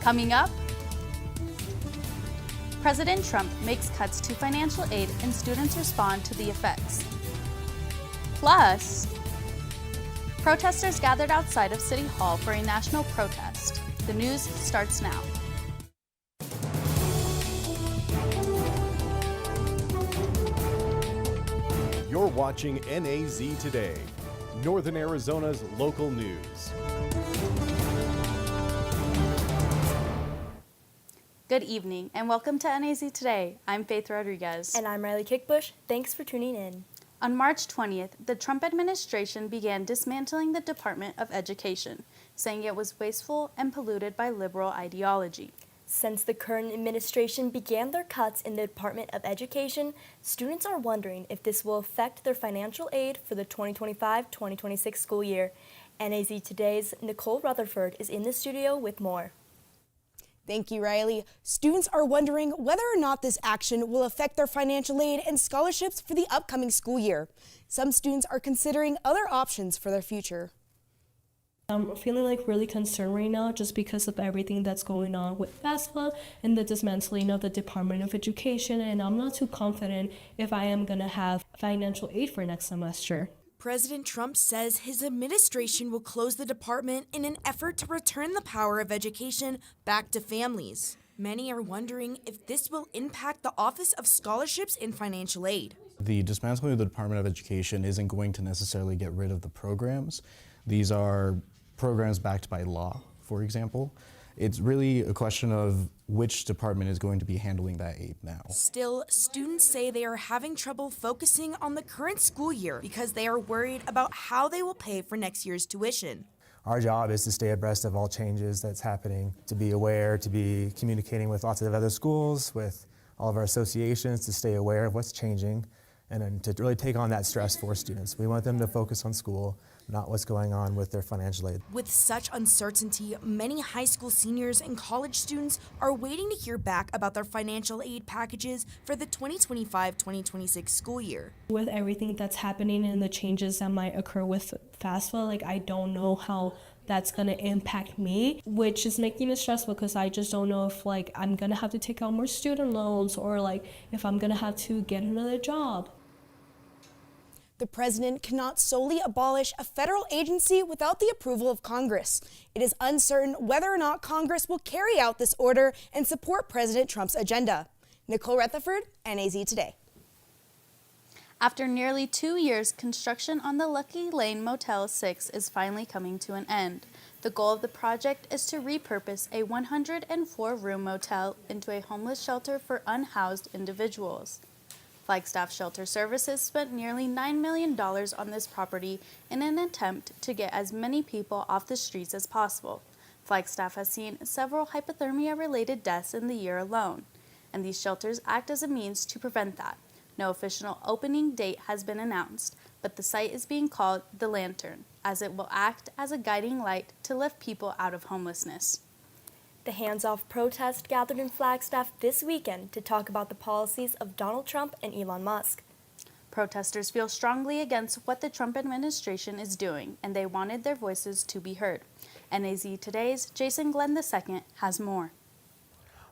Coming up, President Trump makes cuts to financial aid and students respond to the effects. Plus, protesters gathered outside of City Hall for a national protest. The news starts now. You're watching NAZ Today, Northern Arizona's local news. Good evening and welcome to NAZ Today. I'm Faith Rodriguez. And I'm Riley Kickbush. Thanks for tuning in. On March 20th, the Trump administration began dismantling the Department of Education, saying it was wasteful and polluted by liberal ideology. Since the current administration began their cuts in the Department of Education, students are wondering if this will affect their financial aid for the 2025-2026 school year. NAZ Today's Nicole Rutherford is in the studio with more. Thank you, Riley. Students are wondering whether or not this action will affect their financial aid and scholarships for the upcoming school year. Some students are considering other options for their future. I'm feeling really concerned right now just because of everything that's going on with FAFSA and the dismantling of the Department of Education, and I'm not too confident if I am going to have financial aid for next semester. President Trump says his administration will close the department in an effort to return the power of education back to families. Many are wondering if this will impact the Office of Scholarships and Financial Aid. The dismantling of the Department of Education isn't going to necessarily get rid of the programs. These are programs backed by law, for example. It's really a question of which department is going to be handling that aid now. Still, students say they are having trouble focusing on the current school year because they are worried about how they will pay for next year's tuition. Our job is to stay abreast of all changes that's happening, to be aware, to be communicating with lots of other schools, with all of our associations, to stay aware of what's changing, and then to really take on that stress for students. We want them to focus on school, not what's going on with their financial aid. With such uncertainty, many high school seniors and college students are waiting to hear back about their financial aid packages for the 2025-2026 school year. With everything that's happening and the changes that might occur with FAFSA, I don't know how that's going to impact me, which is making it stressful because I just don't know if I'm going to have to take out more student loans or if I'm going to have to get another job. The president cannot solely abolish a federal agency without the approval of Congress. It is uncertain whether or not Congress will carry out this order and support President Trump's agenda. Nicole Rutherford, NAZ Today. After nearly 2 years, construction on the Lucky Lane Motel 6 is finally coming to an end. The goal of the project is to repurpose a 104-room motel into a homeless shelter for unhoused individuals. Flagstaff Shelter Services spent nearly $9 million on this property in an attempt to get as many people off the streets as possible. Flagstaff has seen several hypothermia-related deaths in the year alone, and these shelters act as a means to prevent that. No official opening date has been announced, but the site is being called the Lantern, as it will act as a guiding light to lift people out of homelessness. The hands-off protest gathered in Flagstaff this weekend to talk about the policies of Donald Trump and Elon Musk. Protesters feel strongly against what the Trump administration is doing, and they wanted their voices to be heard. NAZ Today's Jason Glenn II has more.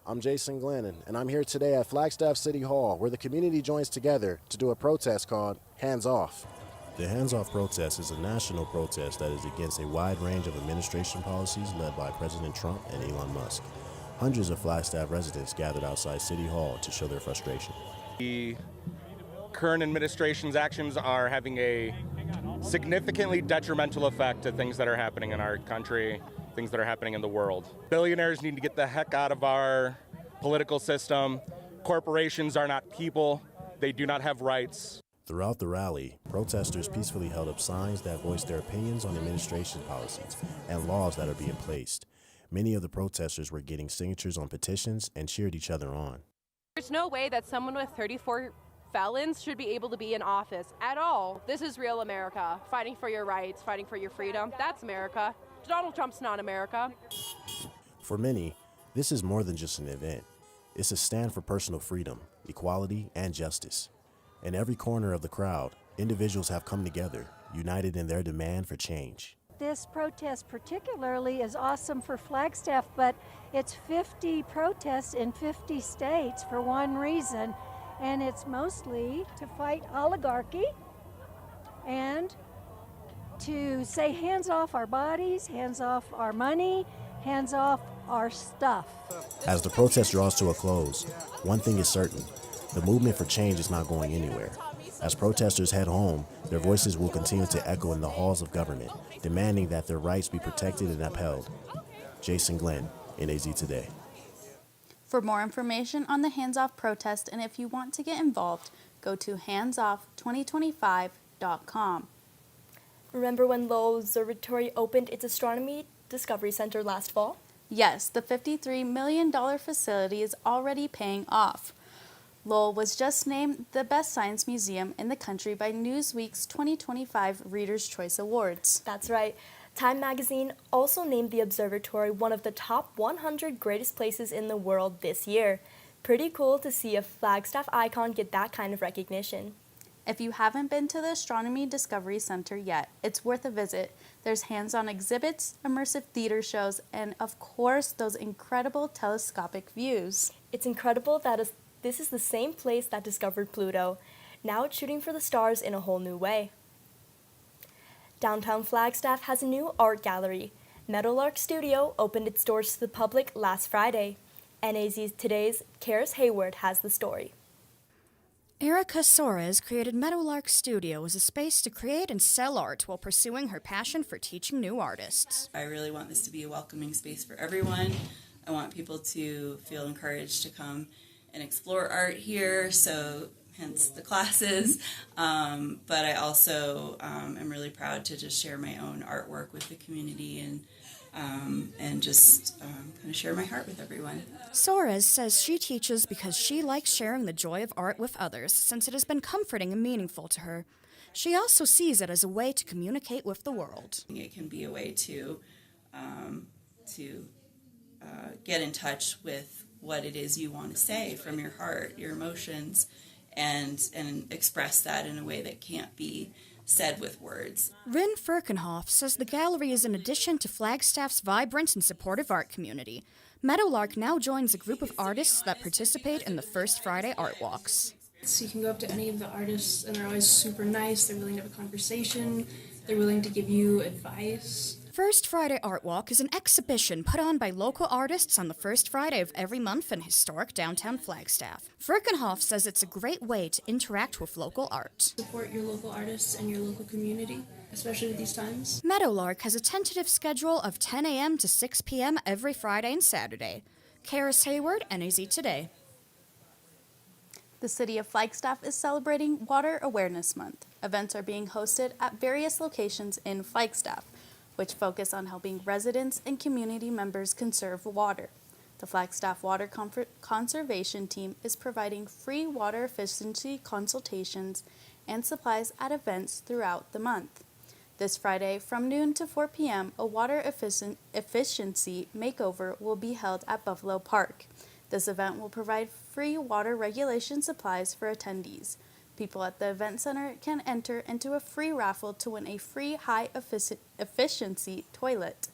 I'm Jason Glennon, and I'm here today at Flagstaff City Hall, where the community joins together to do a protest called Hands Off. The Hands Off protest is a national protest that is against a wide range of administration policies led by President Trump and Elon Musk. Hundreds of Flagstaff residents gathered outside City Hall to show their frustration. The current administration's actions are having a significantly detrimental effect to things that are happening in our country, things that are happening in the world. Billionaires need to get the heck out of our political system. Corporations are not people. They do not have rights. Throughout the rally, protesters peacefully held up signs that voiced their opinions on administration policies and laws that are being placed. Many of the protesters were getting signatures on petitions and cheered each other on. There's no way that someone with 34 felons should be able to be in office at all. This is real America, fighting for your rights, fighting for your freedom. That's America. Donald Trump's not America. For many, this is more than just an event. It's a stand for personal freedom, equality, and justice. In every corner of the crowd, individuals have come together, united in their demand for change. this protest particularly is awesome for Flagstaff, but it's 50 protests in 50 states for one reason, and it's mostly to fight oligarchy and to say hands off our bodies, hands off our money, hands off our stuff. As the protest draws to a close, one thing is certain: the movement for change is not going anywhere. As protesters head home, their voices will continue to echo in the halls of government, demanding that their rights be protected and upheld. Jason Glenn, NAZ Today. For more information on the Hands Off protest and if you want to get involved, go to handsoff2025.com. Remember when Lowell Observatory opened its Astronomy Discovery Center last fall? Yes, the $53 million facility is already paying off. Lowell was just named the best science museum in the country by Newsweek's 2025 Reader's Choice Awards. That's right. Time magazine also named the observatory one of the top 100 greatest places in the world this year. Pretty cool to see a Flagstaff icon get that kind of recognition. If you haven't been to the Astronomy Discovery Center yet, it's worth a visit. There's hands-on exhibits, immersive theater shows, and of course, those incredible telescopic views. It's incredible that this is the same place that discovered Pluto. Now it's shooting for the stars in a whole new way. Downtown Flagstaff has a new art gallery. Meadowlark Studio opened its doors to the public last Friday. NAZ Today's Karis Hayward has the story. Erica Soares created Meadowlark Studio as a space to create and sell art while pursuing her passion for teaching new artists. I really want this to be a welcoming space for everyone. I want people to feel encouraged to come and explore art here, so hence the classes. But I also am really proud to just share my own artwork with the community and just kind of share my heart with everyone. Soares says she teaches because she likes sharing the joy of art with others, since it has been comforting and meaningful to her. She also sees it as a way to communicate with the world. It can be a way to get in touch with what it is you want to say from your heart, your emotions, and express that in a way that can't be said with words. Rin Firkenhoff says the gallery is an addition to Flagstaff's vibrant and supportive art community. Meadowlark now joins a group of artists that participate in the First Friday Art Walks. So you can go up to any of the artists and they're always super nice, they're willing to have a conversation, they're willing to give you advice. First Friday Art Walk is an exhibition put on by local artists on the first Friday of every month in historic downtown Flagstaff. Firkenhoff says it's a great way to interact with local art. Support your local artists and your local community, especially with these times. Meadowlark has a tentative schedule of 10 a.m. to 6 p.m. every Friday and Saturday. Karis Hayward, NAZ Today. The city of Flagstaff is celebrating Water Awareness Month. Events are being hosted at various locations in Flagstaff, which focus on helping residents and community members conserve water. The Flagstaff Water Conservation Team is providing free water efficiency consultations and supplies at events throughout the month. This Friday, from noon to 4 p.m., a water efficiency makeover will be held at Buffalo Park. This event will provide free water regulation supplies for attendees. People at the event center can enter into a free raffle to win a free high-efficiency toilet.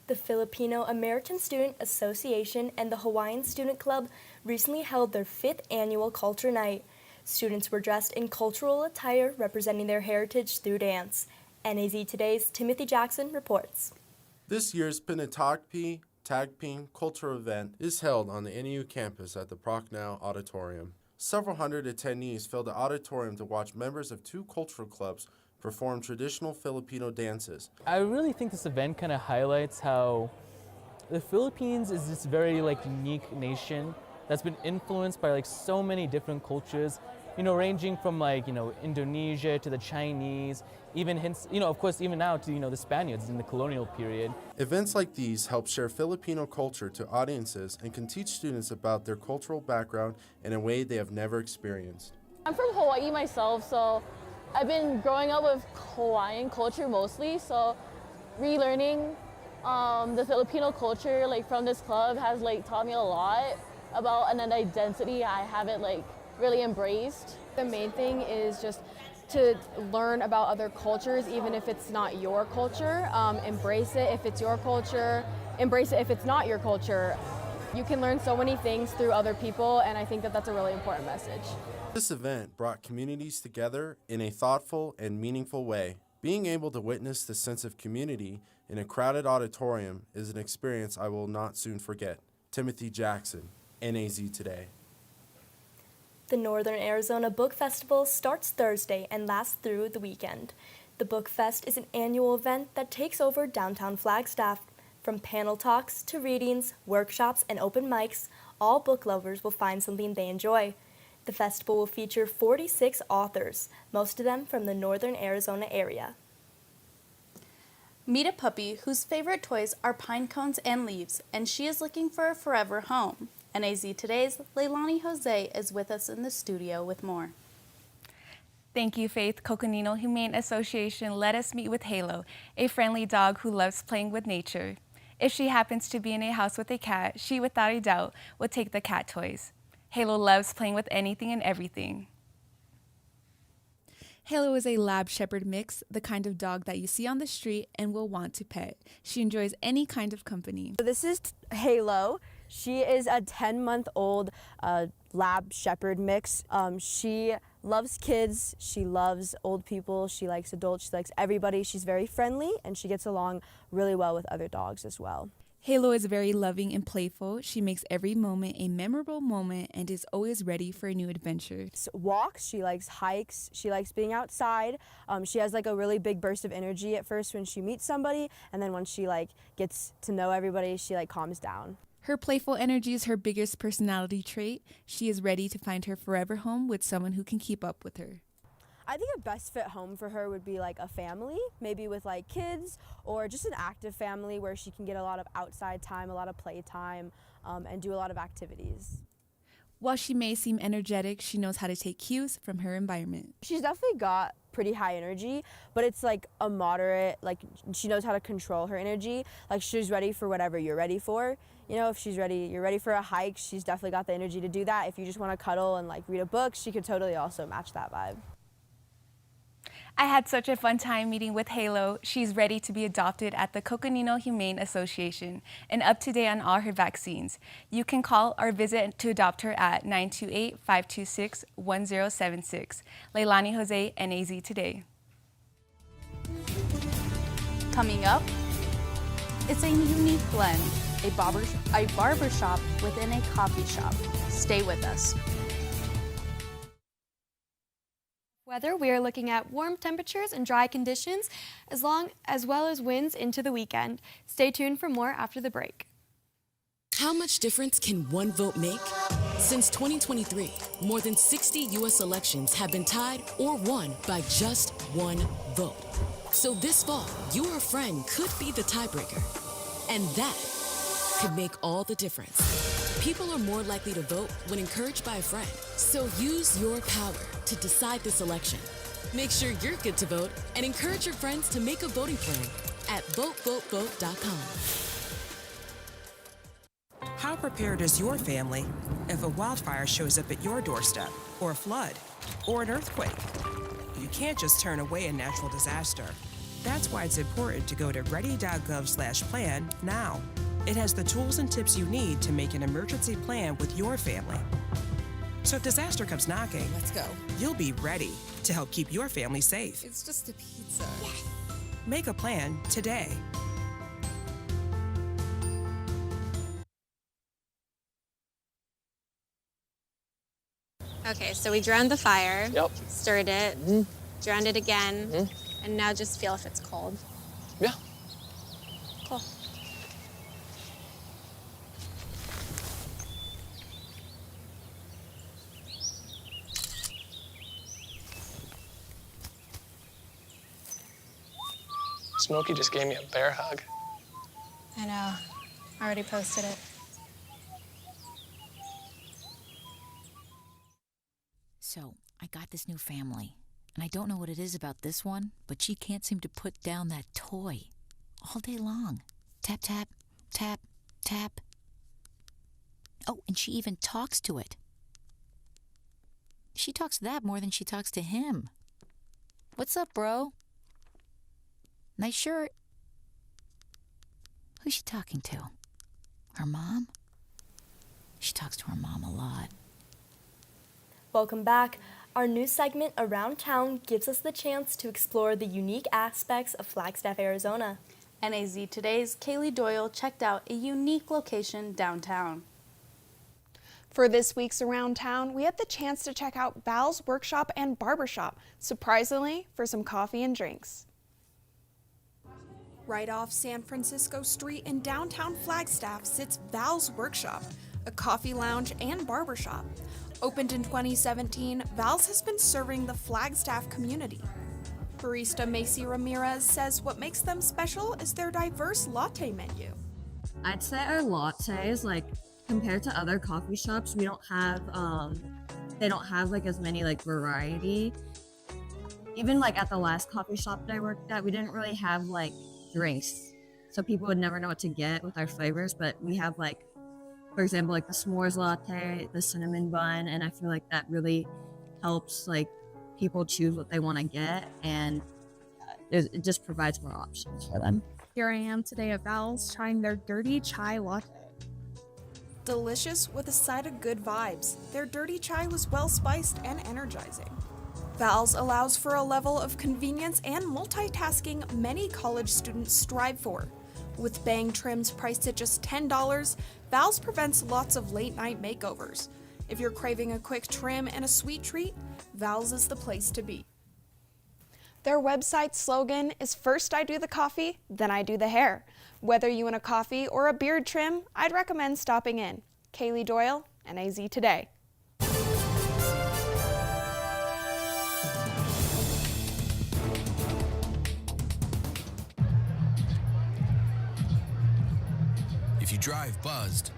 The Filipino American Student Association and the Hawaiian Student Club recently held their 5th annual Culture Night. Students were dressed in cultural attire representing their heritage through dance. NAZ Today's Timothy Jackson reports. This year's Pinatagpi Tagping cultural event is held on the NAU campus at the Prochnow Auditorium. Several hundred attendees filled the auditorium to watch members of 2 cultural clubs perform traditional Filipino dances. I really think this event kind of highlights how the Philippines is this very unique nation that's been influenced by so many different cultures, ranging from Indonesia to the Chinese, even of course even now to the Spaniards in the colonial period. Events like these help share Filipino culture to audiences and can teach students about their cultural background in a way they have never experienced. I'm from Hawaii myself, so I've been growing up with Hawaiian culture mostly, so relearning the Filipino culture from this club has taught me a lot about an identity I haven't really embraced. The main thing is just to learn about other cultures, even if it's not your culture. Embrace it if it's your culture. Embrace it if it's not your culture. You can learn so many things through other people, and I think that that's a really important message. This event brought communities together in a thoughtful and meaningful way. Being able to witness the sense of community in a crowded auditorium is an experience I will not soon forget. Timothy Jackson, NAZ Today. The Northern Arizona Book Festival starts Thursday and lasts through the weekend. The Book Fest is an annual event that takes over downtown Flagstaff. From panel talks to readings, workshops, and open mics, all book lovers will find something they enjoy. The festival will feature 46 authors, most of them from the Northern Arizona area. Meet a puppy whose favorite toys are pine cones and leaves, and she is looking for a forever home. NAZ Today's Leilani Jose is with us in the studio with more. Thank you, Faith. Coconino Humane Association let us meet with Halo, a friendly dog who loves playing with nature. If she happens to be in a house with a cat, she without a doubt will take the cat toys. Halo loves playing with anything and everything. Halo is a lab shepherd mix, the kind of dog that you see on the street and will want to pet. She enjoys any kind of company. So this is Halo. She is a 10-month-old lab shepherd mix. She loves kids, she loves old people, she likes adults, she likes everybody. She's very friendly and she gets along really well with other dogs as well. Halo is very loving and playful. She makes every moment a memorable moment and is always ready for a new adventure. Walks, she likes hikes, she likes being outside. She has like a really big burst of energy at first when she meets somebody, and then once she gets to know everybody, she calms down. Her playful energy is her biggest personality trait. She is ready to find her forever home with someone who can keep up with her. I think a best fit home for her would be a family, maybe with kids, or just an active family where she can get a lot of outside time, a lot of play time, and do a lot of activities. While she may seem energetic, she knows how to take cues from her environment. She's definitely got pretty high energy, but it's a moderate, she knows how to control her energy. She's ready for whatever you're ready for. You know, if she's ready, you're ready for a hike, she's definitely got the energy to do that. If you just want to cuddle and read a book, she could totally also match that vibe. I had such a fun time meeting with Halo. She's ready to be adopted at the Coconino Humane Association and up to date on all her vaccines. You can call or visit to adopt her at 928-526-1076. Leilani Jose, NAZ Today. Coming up, it's a unique blend, a barbershop within a coffee shop. Stay with us. Weather, we are looking at warm temperatures and dry conditions as well as winds into the weekend. Stay tuned for more after the break. How much difference can one vote make? Since 2023, more than 60 U.S. elections have been tied or won by just one vote. So this fall, your friend could be the tiebreaker. And that could make all the difference. People are more likely to vote when encouraged by a friend. So use your power to decide this election. Make sure you're good to vote and encourage your friends to make a voting plan at VoteVoteVote.com. How prepared is your family if a wildfire shows up at your doorstep, or a flood, or an earthquake? You can't just turn away a natural disaster. That's why it's important to go to ready.gov/plan now. It has the tools and tips you need to make an emergency plan with your family. So if disaster comes knocking, let's go. You'll be ready to help keep your family safe. It's just a pizza. Yes. Make a plan today. Okay, so we drowned the fire, stirred it, Mm-hmm. drowned it again, and now just feel if it's cold. Yeah. Cool. Smokey just gave me a bear hug. I know. I already posted it. So, I got this new family, and I don't know what it is about this one, but she can't seem to put down that toy all day long. Tap, tap, tap, tap. Oh, and she even talks to it. She talks to that more than she talks to him. What's up, bro? Nice shirt. Who's she talking to? Her mom? She talks to her mom a lot. Welcome back. Our new segment, Around Town, gives us the chance to explore the unique aspects of Flagstaff, Arizona. NAZ Today's Kaylee Doyle checked out a unique location downtown. For this week's Around Town, we had the chance to check out Val's Workshop and Barbershop, surprisingly, for some coffee and drinks. Right off San Francisco Street in downtown Flagstaff sits Val's Workshop, a coffee lounge and barbershop. Opened in 2017, Val's has been serving the Flagstaff community. Barista Macy Ramirez says what makes them special is their diverse latte menu. I'd say our lattes, like, compared to other coffee shops, we don't have, they don't have, like, as many, like, variety. Even, like, at the last coffee shop that I worked at, we didn't really have, like, drinks. So people would never know what to get with our flavors, but we have, like, for example, like the s'mores latte, the cinnamon bun, and I feel like that really helps, like, people choose what they want to get, and it just provides more options for them. Here I am today at Val's trying their dirty chai latte. Delicious with a side of good vibes, their dirty chai was well spiced and energizing. Val's allows for a level of convenience and multitasking many college students strive for. With bang trims priced at just $10, Val's prevents lots of late-night makeovers. If you're craving a quick trim and a sweet treat, Val's is the place to be. Their website slogan is "First I do the coffee, then I do the hair." Whether you want a coffee or a beard trim, I'd recommend stopping in. Kaylee Doyle, NAZ Today. If you drive buzzed,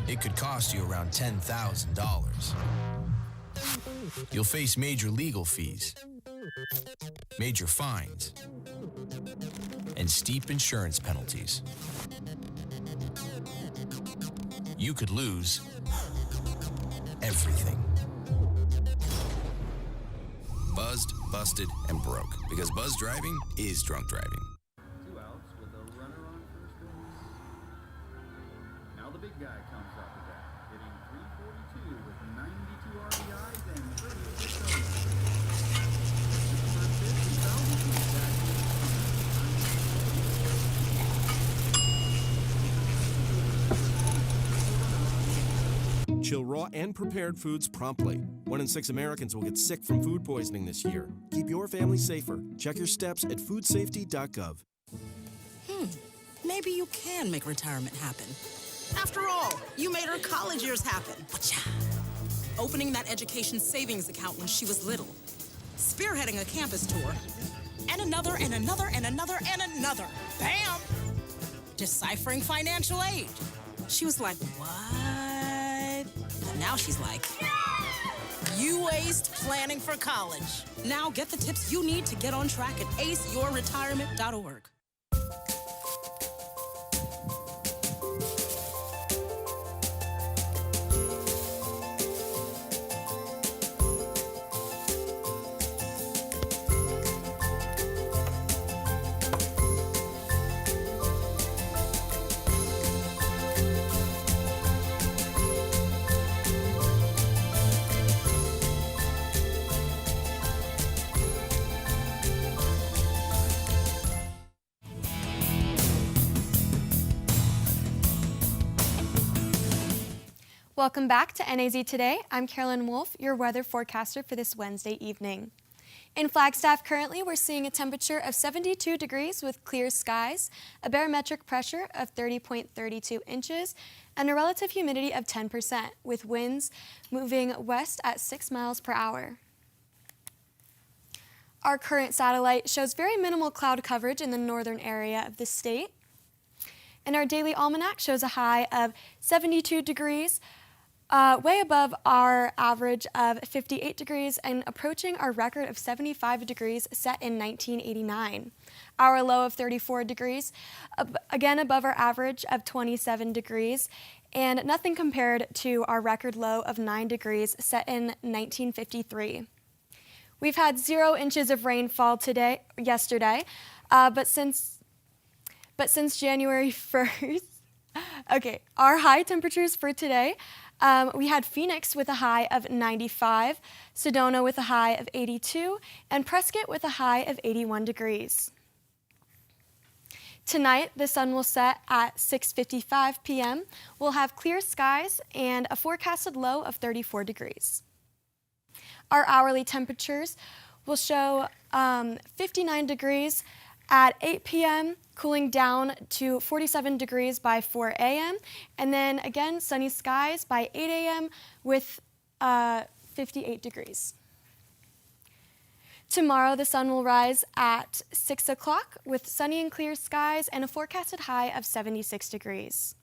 it could cost you around $10,000. You'll face major legal fees, major fines, and steep insurance penalties. You could lose everything. Buzzed, busted, and broke, because buzz driving is drunk driving. Now the big guy comes up to bat, hitting .342 with 92 RBIs and 36 homers. Chill raw and prepared foods promptly. 1 in 6 Americans will get sick from food poisoning this year. Keep your family safer. Check your steps at foodsafety.gov. Maybe you can make retirement happen. After all, you made her college years happen. Opening that education savings account when she was little. Spearheading a campus tour. And another, and another, and another, and another. Bam! Deciphering financial aid. She was like, what? And now she's like, you aced planning for college. Now get the tips you need to get on track at aceyourretirement.org. Welcome back to NAZ Today. I'm Carolyn Wolf, your weather forecaster for this Wednesday evening. In Flagstaff currently, we're seeing a temperature of 72 degrees with clear skies, a barometric pressure of 30.32 inches, and a relative humidity of 10%, with winds moving west at 6 miles per hour. Our current satellite shows very minimal cloud coverage in the northern area of the state. And our daily almanac shows a high of 72 degrees, way above our average of 58 degrees and approaching our record of 75 degrees set in 1989. Our low of 34 degrees, again above our average of 27 degrees, and nothing compared to our record low of 9 degrees set in 1953. We've had 0 inches of rainfall yesterday, but since January 1st, okay, our high temperatures for today, we had Phoenix with a high of 95, Sedona with a high of 82, and Prescott with a high of 81 degrees. Tonight, the sun will set at 6:55 p.m. We'll have clear skies and a forecasted low of 34 degrees. Our hourly temperatures will show 59 degrees at 8 p.m., cooling down to 47 degrees by 4 a.m., and then again sunny skies by 8 a.m. with 58 degrees. Tomorrow, the sun will rise at 6 o'clock with sunny and clear skies and a forecasted high of 76 degrees.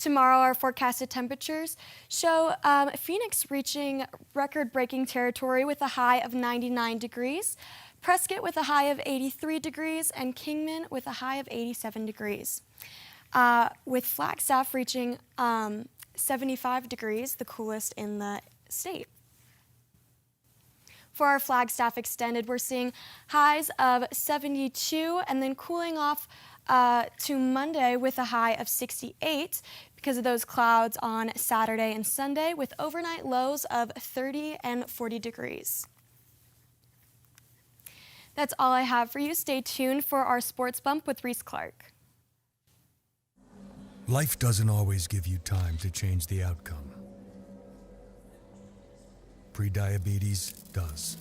Tomorrow, our forecasted temperatures show Phoenix reaching record-breaking territory with a high of 99 degrees, Prescott with a high of 83 degrees, and Kingman with a high of 87 degrees, with Flagstaff reaching 75 degrees, the coolest in the state. For our Flagstaff extended, we're seeing highs of 72 and then cooling off to Monday with a high of 68 because of those clouds on Saturday and Sunday, with overnight lows of 30 and 40 degrees. That's all I have for you. Stay tuned for our Sports Bump with Reese Clark. Life doesn't always give you time to change the outcome. Prediabetes does.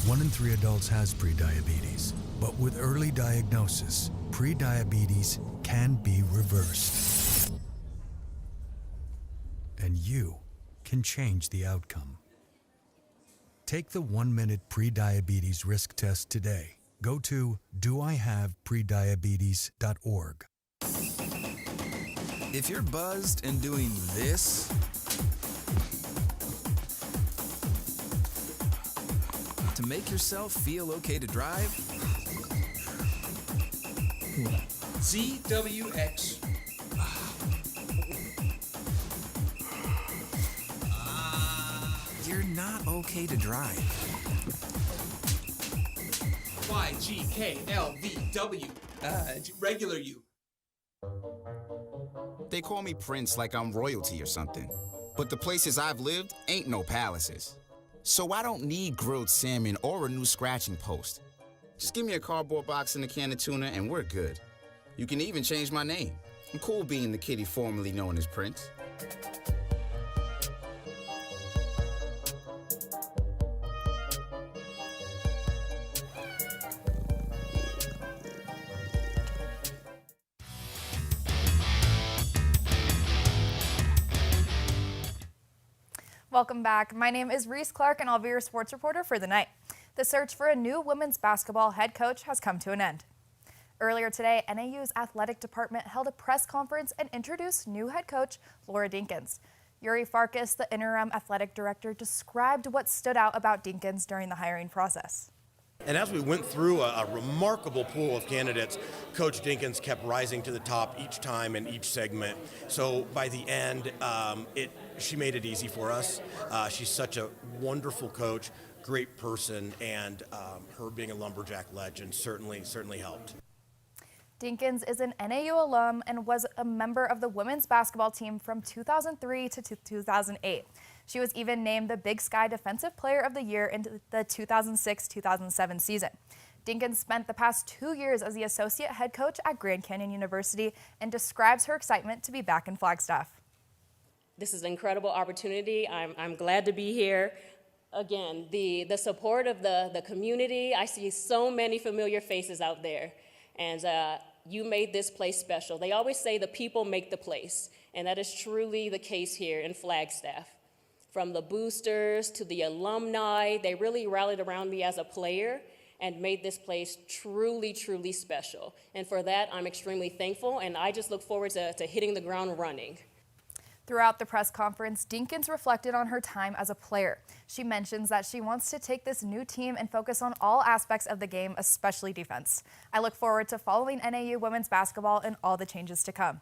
1 in 3 adults has prediabetes, but with early diagnosis, prediabetes can be reversed. And you can change the outcome. Take the 1-minute prediabetes risk test today. Go to doihaveprediabetes.org. If you're buzzed and doing this, to make yourself feel okay to drive, ZWX. you're not okay to drive. YGKLVW. Regular you. They call me Prince like I'm royalty or something. But the places I've lived ain't no palaces. So I don't need grilled salmon or a new scratching post. Just give me a cardboard box and a can of tuna and we're good. You can even change my name. I'm cool being the kitty formerly known as Prince. Welcome back. My name is Reese Clark and I'll be your sports reporter for the night. The search for a new women's basketball head coach has come to an end. Earlier today, NAU's athletic department held a press conference and introduced new head coach Laura Dinkins. Yuri Farkas, the interim athletic director, described what stood out about Dinkins during the hiring process. And as we went through a remarkable pool of candidates, Coach Dinkins kept rising to the top each time in each segment. So by the end, she made it easy for us. She's such a wonderful coach, great person, and her being a Lumberjack legend certainly helped. Dinkins is an NAU alum and was a member of the women's basketball team from 2003 to 2008. She was even named the Big Sky Defensive Player of the Year in the 2006-2007 season. Dinkins spent the past 2 years as the associate head coach at Grand Canyon University and describes her excitement to be back in Flagstaff. This is an incredible opportunity. I'm glad to be here. Again, the support of the community. I see so many familiar faces out there. And you made this place special. They always say the people make the place, and that is truly the case here in Flagstaff. From the boosters to the alumni, they really rallied around me as a player and made this place truly, truly special. And for that, I'm extremely thankful, and I just look forward to hitting the ground running. Throughout the press conference, Dinkins reflected on her time as a player. She mentions that she wants to take this new team and focus on all aspects of the game, especially defense. I look forward to following NAU women's basketball and all the changes to come.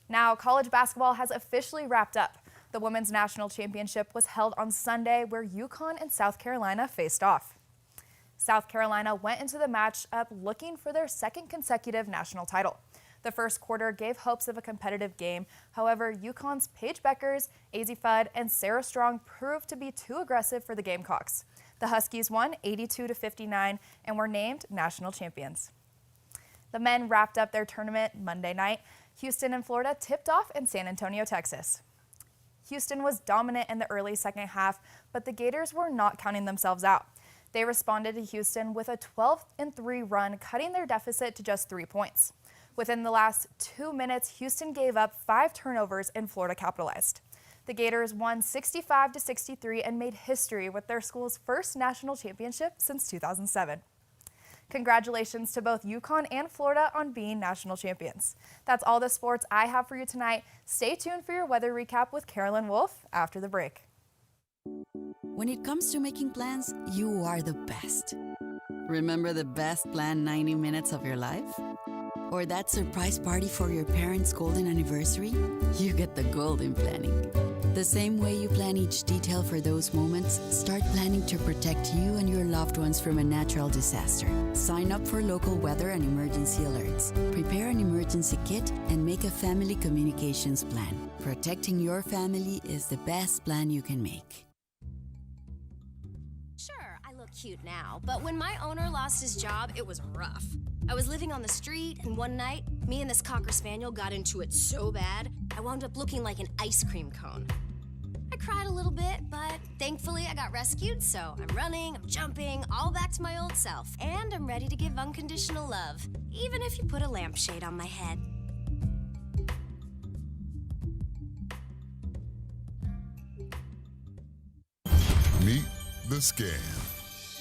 Now, college basketball has officially wrapped up. The Women's National Championship was held on Sunday, where UConn and South Carolina faced off. South Carolina went into the matchup looking for their second consecutive national title. The first quarter gave hopes of a competitive game. However, UConn's Paige Beckers, Azzi Fudd, and Sarah Strong proved to be too aggressive for the Gamecocks. The Huskies won 82-59 and were named national champions. The men wrapped up their tournament Monday night. Houston and Florida tipped off in San Antonio, Texas. Houston was dominant in the early second half, but the Gators were not counting themselves out. They responded to Houston with a 12-3 run, cutting their deficit to just 3 points. Within the last 2 minutes, Houston gave up 5 turnovers and Florida capitalized. The Gators won 65-63 and made history with their school's first national championship since 2007. Congratulations to both UConn and Florida on being national champions. That's all the sports I have for you tonight. Stay tuned for your weather recap with Carolyn Wolf after the break. When it comes to making plans, you are the best. Remember the best planned 90 minutes of your life? Or that surprise party for your parents' golden anniversary? You get the golden planning. The same way you plan each detail for those moments, start planning to protect you and your loved ones from a natural disaster. Sign up for local weather and emergency alerts. Prepare an emergency kit and make a family communications plan. Protecting your family is the best plan you can make. Sure, I look cute now, but when my owner lost his job, it was rough. I was living on the street, and one night, me and this Cocker Spaniel got into it so bad, I wound up looking like an ice cream cone. I cried a little bit, but thankfully I got rescued, so I'm running, I'm jumping, all back to my old self, and I'm ready to give unconditional love, even if you put a lampshade on my head. Meet the scan.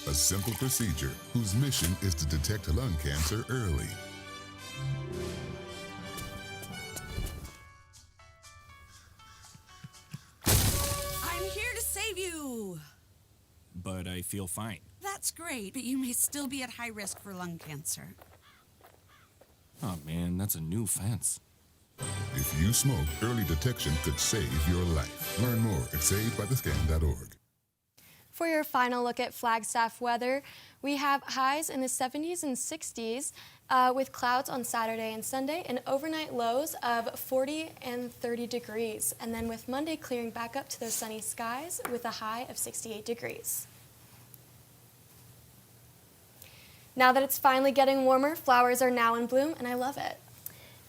A simple procedure whose mission is to detect lung cancer early. I'm here to save you. But I feel fine. That's great, but you may still be at high risk for lung cancer. Oh man, that's a new fence. If you smoke, early detection could save your life. Learn more at savedbythescan.org. For your final look at Flagstaff weather, we have highs in the 70s and 60s with clouds on Saturday and Sunday and overnight lows of 40 and 30 degrees. And then with Monday clearing back up to those sunny skies with a high of 68 degrees. Now that it's finally getting warmer, flowers are now in bloom and I love it.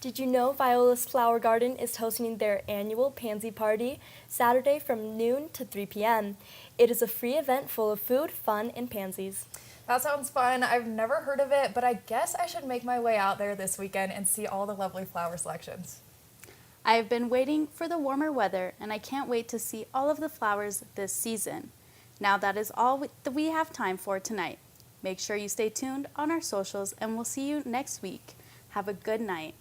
Did you know Viola's Flower Garden is hosting their annual Pansy Party Saturday from noon to 3 p.m. It is a free event full of food, fun, and pansies. That sounds fun. I've never heard of it, but I guess I should make my way out there this weekend and see all the lovely flower selections. I have been waiting for the warmer weather, and I can't wait to see all of the flowers this season. Now that is all that we have time for tonight. Make sure you stay tuned on our socials, and we'll see you next week. Have a good night.